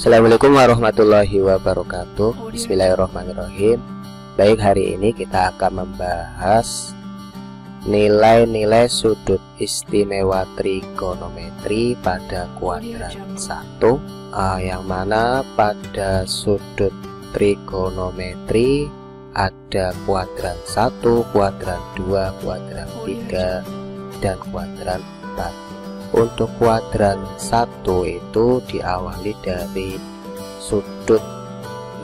Assalamualaikum warahmatullahi wabarakatuh. Bismillahirrahmanirrahim. Baik, hari ini kita akan membahas nilai-nilai sudut istimewa trigonometri pada kuadran 1, yang mana pada sudut trigonometri ada kuadran 1, kuadran 2, kuadran 3, dan kuadran 4. Untuk kuadran 1 itu diawali dari sudut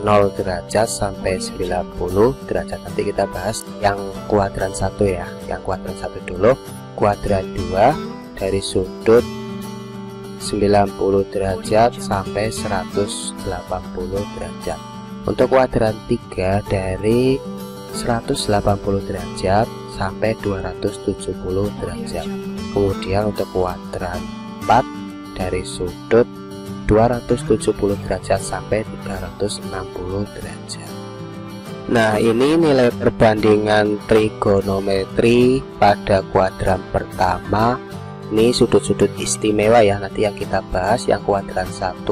0 derajat sampai 90 derajat. Nanti kita bahas yang kuadran 1 ya. Yang kuadran 1 dulu. Kuadran 2 dari sudut 90 derajat sampai 180 derajat. Untuk kuadran 3 dari 180 derajat sampai 270 derajat. Kemudian untuk kuadran 4 dari sudut 270 derajat sampai 360 derajat. Nah, ini nilai perbandingan trigonometri pada kuadran pertama. Ini sudut-sudut istimewa ya, nanti yang kita bahas. Yang kuadran 1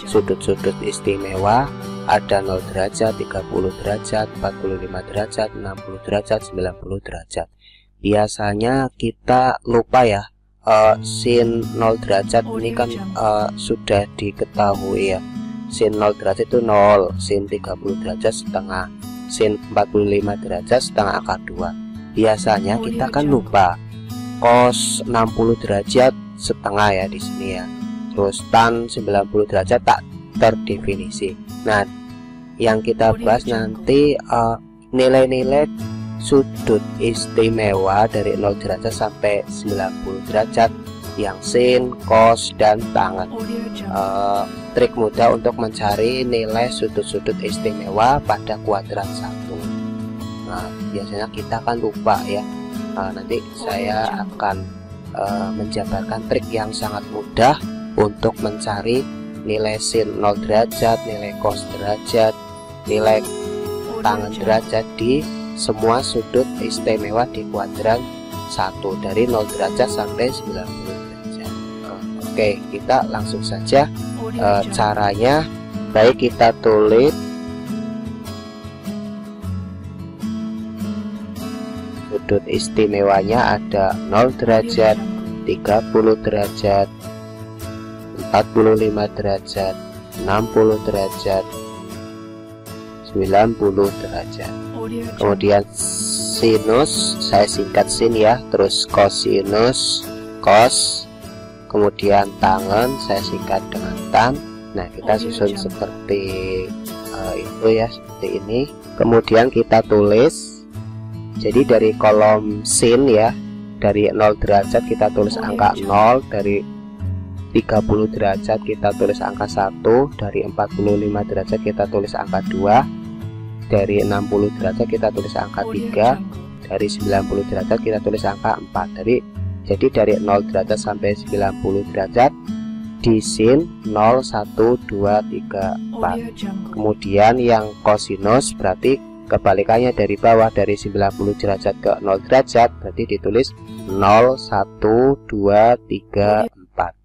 sudut-sudut istimewa ada 0 derajat, 30 derajat, 45 derajat, 60 derajat, 90 derajat. Biasanya kita lupa ya, sin 0 derajat ini kan sudah diketahui ya. Sin 0 derajat itu 0, sin 30 derajat setengah, sin 45 derajat setengah akar 2. Biasanya kita kan lupa cos 60 derajat setengah ya di sini ya. Terus tan 90 derajat tak terdefinisi. Nah, yang kita bahas nanti nilai-nilai sudut istimewa dari 0 derajat sampai 90 derajat yang sin, cos, dan tangen. Trik mudah untuk mencari nilai sudut-sudut istimewa pada kuadran 1. Nah, biasanya kita kan lupa ya. Nanti saya akan menjabarkan trik yang sangat mudah untuk mencari nilai sin 0 derajat, nilai cos derajat, nilai tangen derajat di semua sudut istimewa di kuadran 1 dari 0 derajat sampai 90 derajat. Oke, kita langsung saja caranya. Baik, kita tulis sudut istimewanya ada 0 derajat, 30 derajat, 45 derajat, 60 derajat, 90 derajat. Kemudian sinus, saya singkat sin ya, terus kosinus, cos, kemudian tangen saya singkat dengan tan. Nah, kita susun seperti itu ya, seperti ini. Kemudian kita tulis, jadi dari kolom sin ya, dari 0 derajat kita tulis angka 0, dari 30 derajat kita tulis angka 1, dari 45 derajat kita tulis angka 2, dari 60 derajat kita tulis angka 3, dari 90 derajat kita tulis angka 4. Jadi dari 0 derajat sampai 90 derajat di sin 0, 1, 2, 3, 4. Kemudian yang kosinus berarti kebalikannya, dari bawah, dari 90 derajat ke 0 derajat berarti ditulis 0, 1, 2, 3, 4.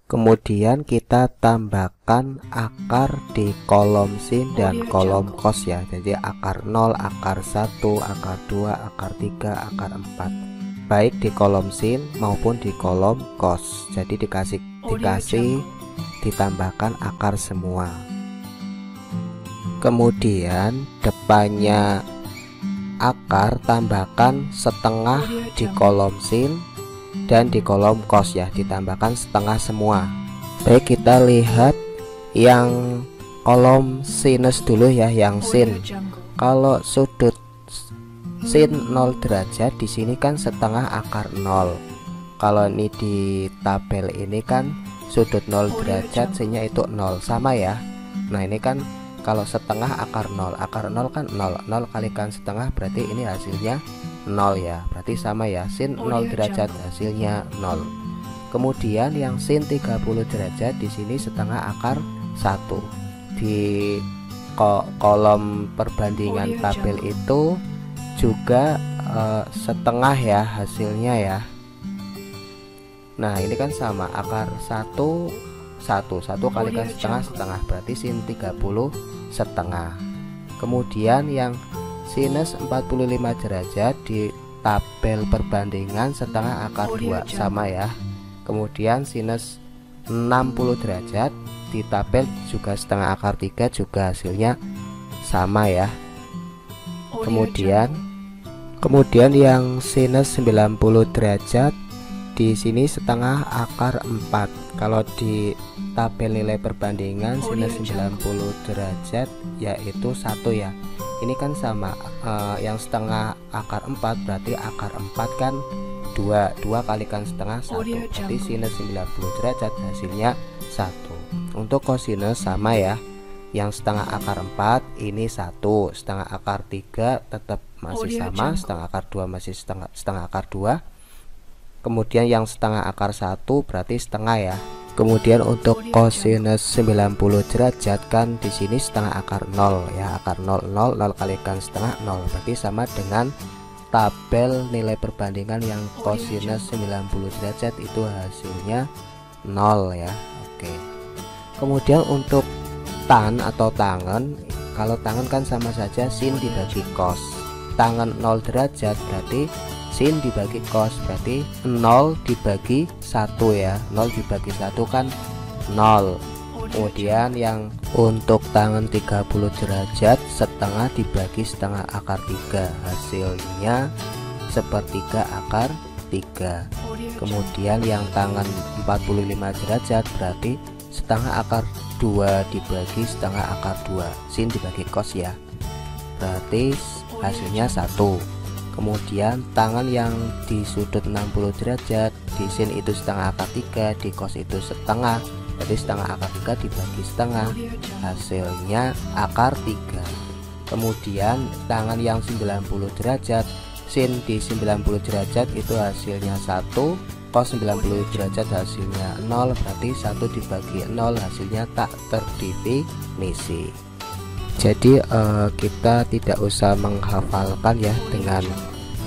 Kemudian kita tambahkan akar di kolom sin dan kolom cos ya. Jadi akar 0, akar 1, akar 2, akar 3, akar 4. Baik di kolom sin maupun di kolom cos. Jadi dikasih ditambahkan akar semua. Kemudian depannya akar tambahkan setengah di kolom sin dan di kolom cos ya, ditambahkan setengah semua. Baik, kita lihat yang kolom sinus dulu ya, yang sin. Kalau sudut sin 0 derajat di sini kan setengah akar 0. Kalau ini di tabel ini kan sudut 0 derajat sinnya itu 0, sama ya. Nah, ini kan kalau setengah akar 0, akar 0 kan 0, 0 kalikan setengah berarti ini hasilnya 0 ya, berarti sama ya, sin 0 derajat hasilnya 0. Kemudian yang sin 30 derajat di sini setengah akar 1. Di kolom perbandingan tabel itu juga setengah ya hasilnya ya. Nah, ini kan sama, akar 1 1 kalikan setengah setengah, berarti sin 30 setengah. Kemudian yang sinus 45 derajat di tabel perbandingan setengah akar 2 sama ya. Kemudian sinus 60 derajat di tabel juga setengah akar 3 juga hasilnya sama ya. Kemudian yang sinus 90 derajat di sini setengah akar 4. Kalau di tabel nilai perbandingan sinus 90 derajat yaitu 1 ya. Ini kan sama, yang setengah akar 4 berarti akar 4 kan 2 kalikan setengah 1, berarti sinus 90 derajat hasilnya 1. Untuk kosinus sama ya, yang setengah akar 4 ini 1, setengah akar 3 tetap masih sama, setengah akar 2 masih setengah akar 2. Kemudian yang setengah akar 1 berarti setengah ya. Kemudian untuk kosinus 90 derajat kan di sini setengah akar 0 ya, akar 0 kalikan setengah 0, berarti sama dengan tabel nilai perbandingan yang kosinus 90 derajat itu hasilnya 0 ya. Oke. Kemudian untuk tan atau tangen, kalau tangen kan sama saja sin dibagi cos. Tangen 0 derajat berarti sin dibagi cos, berarti 0 dibagi 1 ya. 0 dibagi 1 kan 0. Kemudian yang untuk tangen 30 derajat setengah dibagi setengah akar 3, hasilnya sepertiga akar 3. Kemudian yang tangen 45 derajat berarti setengah akar 2 dibagi setengah akar 2, sin dibagi cos ya, berarti hasilnya 1. Kemudian tangan yang di sudut 60 derajat, di sin itu setengah akar 3, di cos itu setengah, jadi setengah akar 3 dibagi setengah, hasilnya akar 3. Kemudian tangan yang 90 derajat, sin di 90 derajat itu hasilnya 1, cos 90 derajat hasilnya 0, berarti 1 dibagi 0 hasilnya tak terdefinisi. Jadi kita tidak usah menghafalkan ya, dengan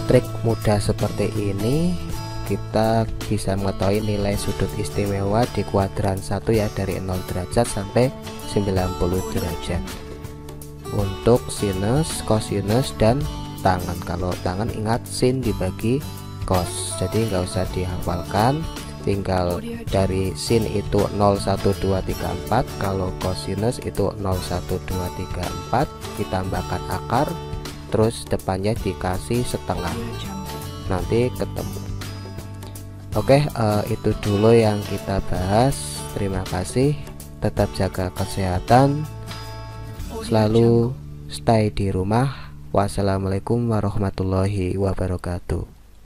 trik mudah seperti ini kita bisa mengetahui nilai sudut istimewa di kuadran 1 ya, dari 0 derajat sampai 90 derajat untuk sinus, kosinus, dan tangen. Kalau tangen ingat sin dibagi cos, jadi nggak usah dihafalkan, tinggal dari sin itu 0 1 2 3 4, kalau kosinus itu 0 1 2 3 4, ditambahkan akar, terus depannya dikasih setengah, nanti ketemu. Oke, itu dulu yang kita bahas. Terima kasih, tetap jaga kesehatan, selalu stay di rumah. Wassalamualaikum warahmatullahi wabarakatuh.